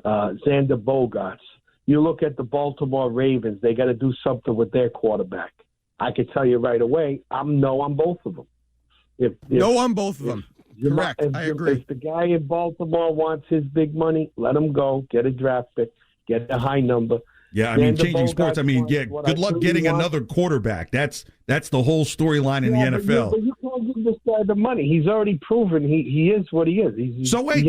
Xander Boagerts. You look at the Baltimore Ravens, they got to do something with their quarterback. I can tell you right away, I'm no on both of them. No on both of them. Correct. I agree. If the guy in Baltimore wants his big money, let him go. Get a draft pick. Get a high number. Yeah, I mean, changing sports, I mean, yeah, good luck getting another quarterback. That's the whole storyline in the NFL. But you can't give this guy the money. He's already proven he is what he is. With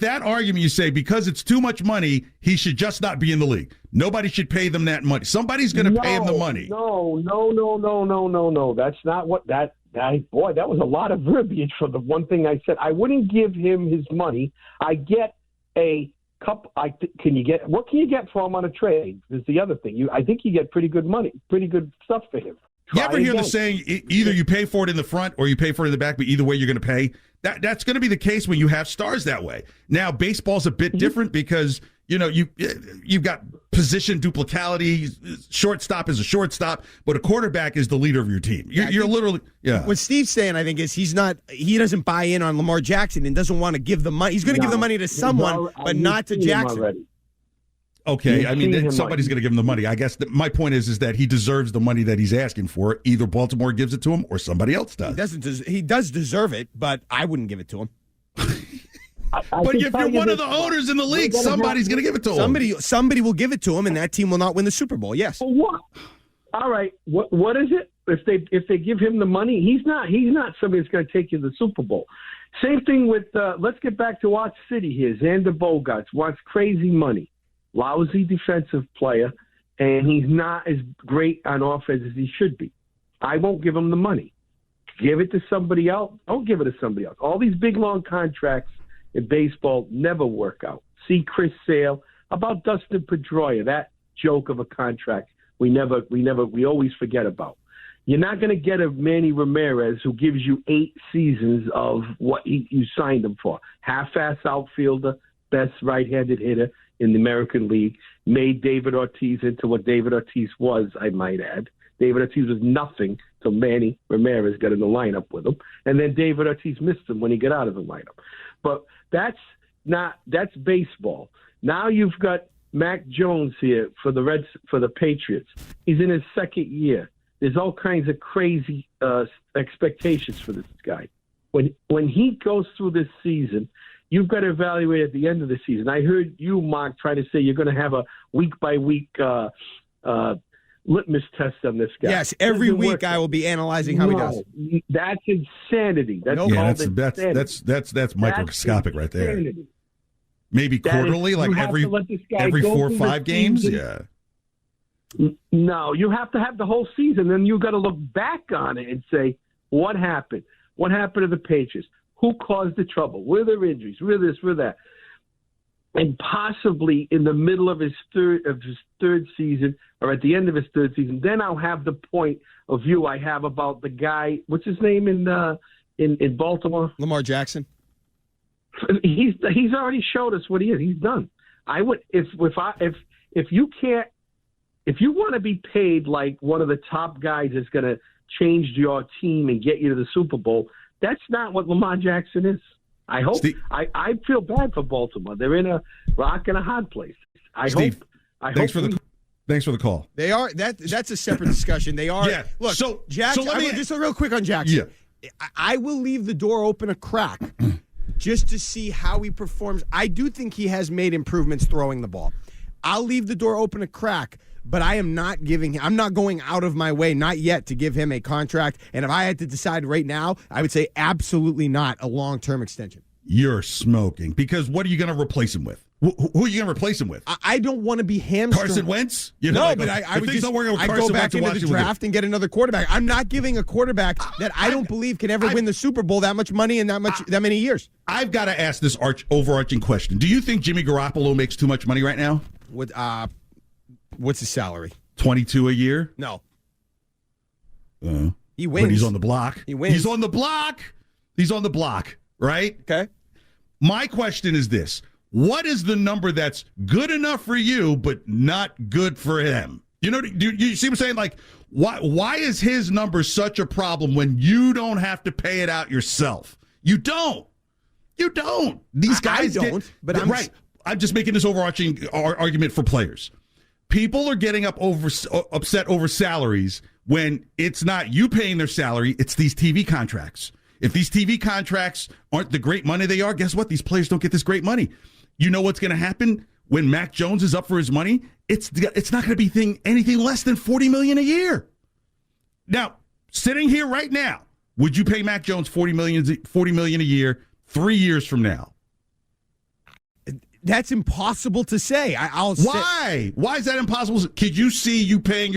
that argument, you say because it's too much money, he should just not be in the league. Nobody should pay them that money. Somebody's going to pay him the money. No. That's not what that guy. Boy, that was a lot of verbiage for the one thing I said. I wouldn't give him his money. I get a cup. What can you get for him on a trade? Is the other thing. I think you get pretty good money, pretty good stuff for him. You ever hear the saying, either you pay for it in the front or you pay for it in the back, but either way you're going to pay? That's going to be the case when you have stars that way. Now, baseball's a bit different because, you've got position duplicality. Shortstop is a shortstop, but a quarterback is the leader of your team. You're literally, yeah. What Steve's saying, I think, is he doesn't buy in on Lamar Jackson and doesn't want to give the money. He's going to give the money to someone, but not to Jackson. Okay, I mean, somebody's going to give him the money. I guess my point is that he deserves the money that he's asking for. Either Baltimore gives it to him or somebody else does. He does deserve it, but I wouldn't give it to him. But if you're one of the owners in the league, somebody's going to give it to him. Somebody will give it to him, and that team will not win the Super Bowl. Yes. What? All right. What is it? If they give him the money, he's not somebody that's going to take you to the Super Bowl. Same thing with. Let's get back to our city here. Xander Boagerts wants crazy money. Lousy defensive player, and he's not as great on offense as he should be. I won't give him the money. Give it to somebody else. Don't give it to somebody else. All these big, long contracts in baseball never work out. See Chris Sale. About Dustin Pedroia, that joke of a contract we always forget about. You're not going to get a Manny Ramirez who gives you 8 seasons of what you signed him for. Half-ass outfielder, best right-handed hitter in the American League, made David Ortiz into what David Ortiz was, I might add. David Ortiz was nothing till Manny Ramirez got in the lineup with him, and then David Ortiz missed him when he got out of the lineup. But that's baseball. Now you've got Mac Jones here for the Patriots. He's in his second year. There's all kinds of crazy expectations for this guy. When he goes through this season, you've got to evaluate at the end of the season. I heard you, Mark, try to say you're going to have a week-by-week litmus test on this guy. Yes, every week I will be analyzing how he does. That's insanity. That's microscopic right there. Insanity. Maybe quarterly, like every 4 or 5 games? Yeah. No, you have to have the whole season. Then you've got to look back on it and say, what happened? What happened to the Patriots? Who caused the trouble? Were there injuries? Were this? Were that? And possibly in the middle of his third season or at the end of his third season, then I'll have the point of view I have about the guy. What's his name in Baltimore? Lamar Jackson. He's already showed us what he is. He's done. I would if you want to be paid like one of the top guys that's going to change your team and get you to the Super Bowl. That's not what Lamar Jackson is. I hope. Steve, I feel bad for Baltimore. They're in a rock and a hard place. Thanks for the call. They are that's a separate discussion. They are. Yeah. Look, Jackson. Just real quick on Jackson. Yeah. I will leave the door open a crack just to see how he performs. I do think he has made improvements throwing the ball. I'll leave the door open a crack. But I'm not going out of my way, not yet, to give him a contract. And if I had to decide right now, I would say absolutely not a long-term extension. You're smoking. Because what are you going to replace him with? Who are you going to replace him with? I don't want to be hamstrung. Carson Wentz? But I would just go back into the draft and get another quarterback. I'm not giving a quarterback that I don't believe can ever win the Super Bowl that much money in that many years. I've got to ask this overarching question. Do you think Jimmy Garoppolo makes too much money right now? What's his salary? 22 a year? No. He wins. But he's on the block. He wins. He's on the block, right? Okay. My question is this. What is the number that's good enough for you but not good for him? You see what I'm saying? Like, why is his number such a problem when you don't have to pay it out yourself? You don't. You don't. These guys but I'm right. I'm just making this overarching argument for players. People are getting upset over salaries when it's not you paying their salary, it's these TV contracts. If these TV contracts aren't the great money they are, guess what? These players don't get this great money. You know what's going to happen when Mac Jones is up for his money? It's not going to be anything less than $40 million a year. Now, sitting here right now, would you pay Mac Jones $40 million a year 3 years from now? That's impossible to say. Why? Why is that impossible? Could you see you paying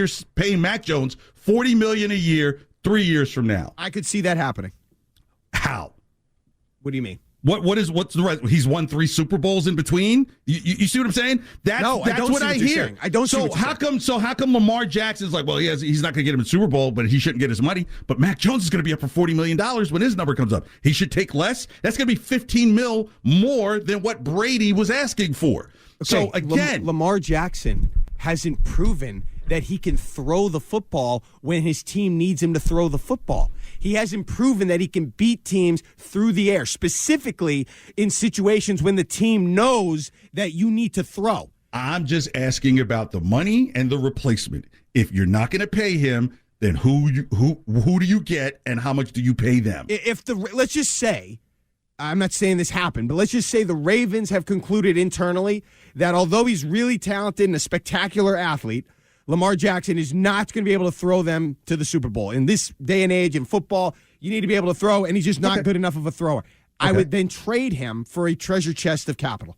Mac Jones $40 million a year 3 years from now? I could see that happening. How? What do you mean? What's the rest? He's won 3 Super Bowls in between. You see what I'm saying? That's what I hear. I don't. So how come Lamar Jackson's like, well, he's not going to get him a Super Bowl, but he shouldn't get his money. But Mac Jones is going to be up for $40 million when his number comes up. He should take less. That's going to be $15 million more than what Brady was asking for. Okay, so again, Lamar Jackson hasn't proven that he can throw the football when his team needs him to throw the football. He hasn't proven that he can beat teams through the air, specifically in situations when the team knows that you need to throw. I'm just asking about the money and the replacement. If you're not going to pay him, then who do you get and how much do you pay them? Let's just say, I'm not saying this happened, but let's just say the Ravens have concluded internally that although he's really talented and a spectacular athlete, Lamar Jackson is not going to be able to throw them to the Super Bowl. In this day and age in football, you need to be able to throw, and he's just not good enough of a thrower. Okay. I would then trade him for a treasure chest of capital.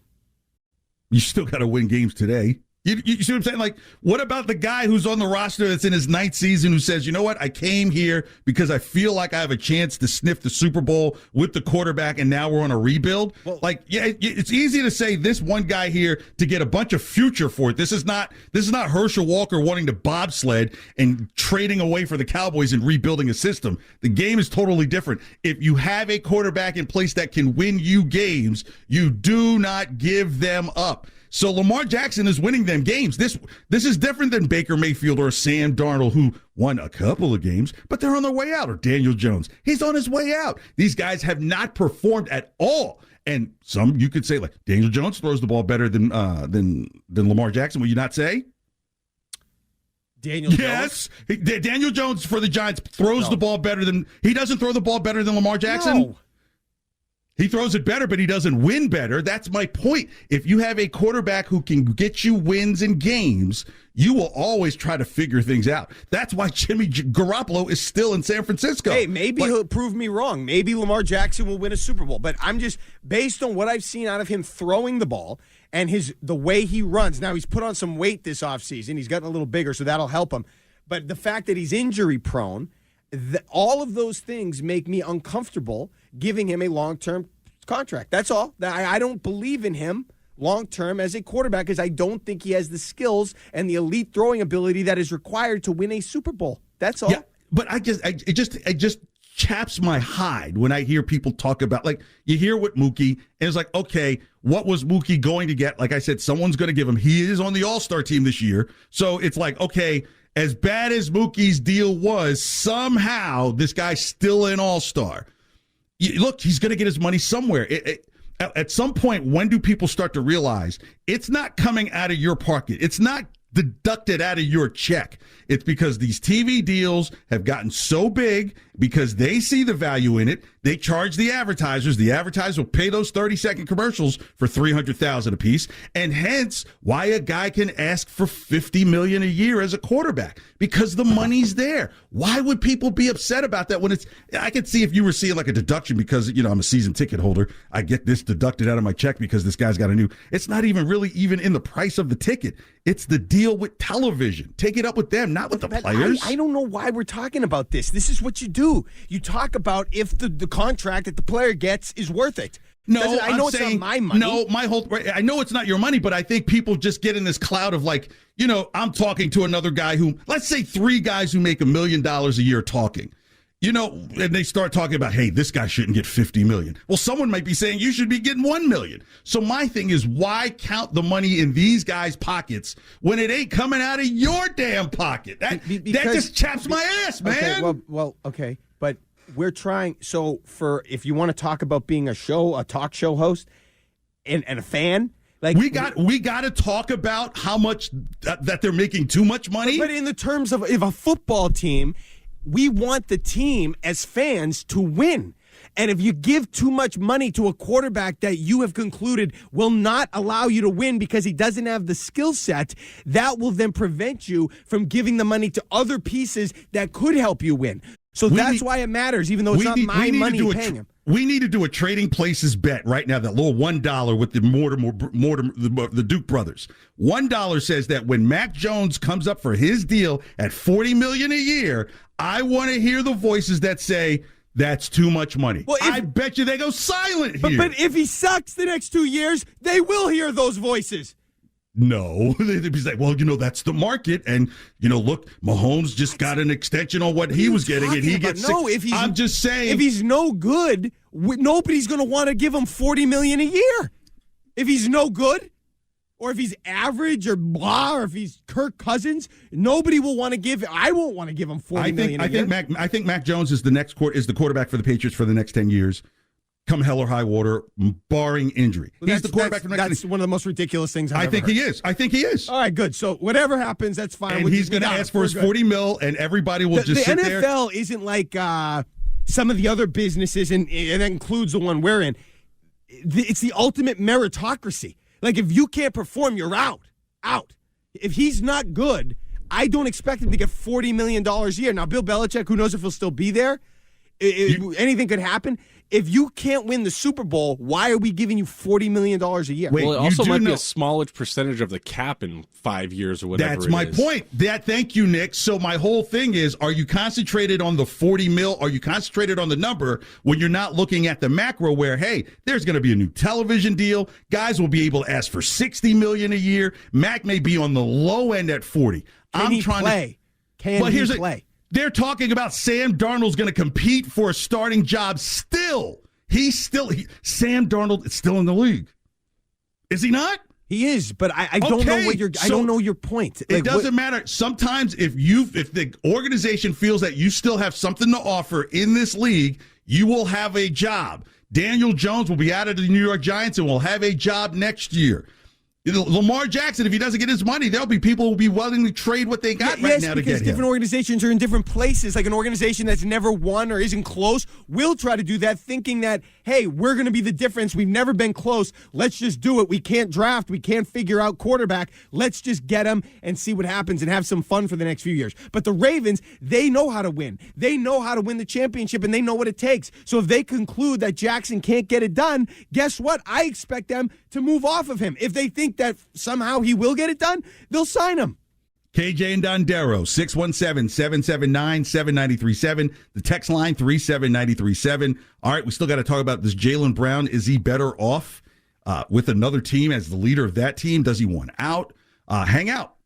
You still got to win games today. You see what I'm saying? Like, what about the guy who's on the roster that's in his 9th season who says, you know what, I came here because I feel like I have a chance to sniff the Super Bowl with the quarterback, and now we're on a rebuild? Well, it's easy to say this one guy here to get a bunch of future for it. This is not Herschel Walker wanting to bobsled and trading away for the Cowboys and rebuilding a system. The game is totally different. If you have a quarterback in place that can win you games, you do not give them up. So Lamar Jackson is winning them games. This is different than Baker Mayfield or Sam Darnold, who won a couple of games, but they're on their way out. Or Daniel Jones, he's on his way out. These guys have not performed at all. And some you could say, like, Daniel Jones throws the ball better than Lamar Jackson. Will you not say? Daniel Jones? Daniel Jones for the Giants throws the ball better than – he doesn't throw the ball better than Lamar Jackson? No. He throws it better, but he doesn't win better. That's my point. If you have a quarterback who can get you wins in games, you will always try to figure things out. That's why Jimmy Garoppolo is still in San Francisco. Hey, maybe he'll prove me wrong. Maybe Lamar Jackson will win a Super Bowl. But I'm just, based on what I've seen out of him throwing the ball and the way he runs. Now, he's put on some weight this offseason. He's gotten a little bigger, so that'll help him. But the fact that he's injury prone, all of those things make me uncomfortable giving him a long-term contract. That's all. I don't believe in him long-term as a quarterback because I don't think he has the skills and the elite throwing ability that is required to win a Super Bowl. That's all. Yeah, but it just chaps my hide when I hear people talk about, like, you hear what Mookie, and it's like, okay, what was Mookie going to get? Like I said, someone's going to give him. He is on the All-Star team this year. So it's like, okay, as bad as Mookie's deal was, somehow this guy's still an All-Star. Look, he's going to get his money somewhere. At some point, when do people start to realize it's not coming out of your pocket? It's not deducted out of your check. It's because these TV deals have gotten so big because they see the value in it. They charge the advertisers. The advertisers will pay those 30-second commercials for $300,000 a piece, and hence why a guy can ask for $50 million a year as a quarterback, because the money's there. Why would people be upset about that when it's? I could see if you were seeing like a deduction because I'm a season ticket holder. I get this deducted out of my check because this guy's got a new. It's not even really even in the price of the ticket. It's the deal with television. Take it up with them, not with the players. I don't know why we're talking about this. This is what you do. You talk about if the contract that the player gets is worth it. No, I know it's not my money. No, I know it's not your money, but I think people just get in this cloud of like, I'm talking to another guy who, let's say 3 guys who make $1 million a year talking. And they start talking about, hey, this guy shouldn't get $50 million. Well, someone might be saying you should be getting $1 million. So my thing is, why count the money in these guys' pockets when it ain't coming out of your damn pocket? That just chaps my ass, man. Okay, okay. But we're trying. So if you want to talk about being a talk show host and a fan, like we got to talk about how much that they're making too much money. But in the terms of if a football team, we want the team as fans to win. And if you give too much money to a quarterback that you have concluded will not allow you to win because he doesn't have the skill set, that will then prevent you from giving the money to other pieces that could help you win. So that's why it matters, even though it's not my money paying him. We need to do a trading places bet right now, that little $1 with the the Duke brothers. $1 says that when Mac Jones comes up for his deal at $40 million a year, I want to hear the voices that say, that's too much money. Well, I bet you they go silent here. But if he sucks the next 2 years, they will hear those voices. No. He's like, well, that's the market. And, look, Mahomes just got an extension on what he was getting. And he gets I'm just saying. If he's no good, nobody's going to want to give him $40 million a year. If he's no good, or if he's average or blah, or if he's Kirk Cousins, nobody will want to give. I won't want to give him $40 million a year. I think Mac Jones is the quarterback for the Patriots for the next 10 years. Come hell or high water, barring injury. He's the quarterback for the next. That's one of the most ridiculous things I've ever heard. I think he is. All right, good. So whatever happens, that's fine. And he's going to ask for his $40 million, and everybody will just sit there. The NFL isn't like some of the other businesses, and that includes the one we're in. It's the ultimate meritocracy. Like, if you can't perform, you're out. If he's not good, I don't expect him to get $40 million a year. Now, Bill Belichick, who knows if he'll still be there? Anything could happen. If you can't win the Super Bowl, why are we giving you $40 million a year? Well, it also might be a smallish percentage of the cap in 5 years or whatever. That's my point. Thank you, Nick. So my whole thing is, are you concentrated on the 40 mil? Are you concentrated on the number when you're not looking at the macro where, hey, there's going to be a new television deal. Guys will be able to ask for $60 million a year. Mac may be on the low end at 40. Can he play? They're talking about Sam Darnold's going to compete for a starting job still. Sam Darnold is still in the league. Is he not? He is, but I don't know what I don't know your point. It doesn't matter. Sometimes if the organization feels that you still have something to offer in this league, you will have a job. Daniel Jones will be out of the New York Giants and will have a job next year. Lamar Jackson, if he doesn't get his money, there'll be people who will be willing to trade what they got right now to get him. Yes, because different organizations are in different places. Like an organization that's never won or isn't close will try to do that, thinking that, hey, we're going to be the difference. We've never been close. Let's just do it. We can't draft. We can't figure out quarterback. Let's just get him and see what happens and have some fun for the next few years. But the Ravens, they know how to win. They know how to win the championship, and they know what it takes. So if they conclude that Jackson can't get it done, guess what? I expect them to move off of him. If they think that somehow he will get it done, they'll sign him. KJ and Dondero, 617-779-7937. The text line, 37937. All right, we still got to talk about this Jaylen Brown. Is he better off with another team as the leader of that team? Does he want out? Hang out.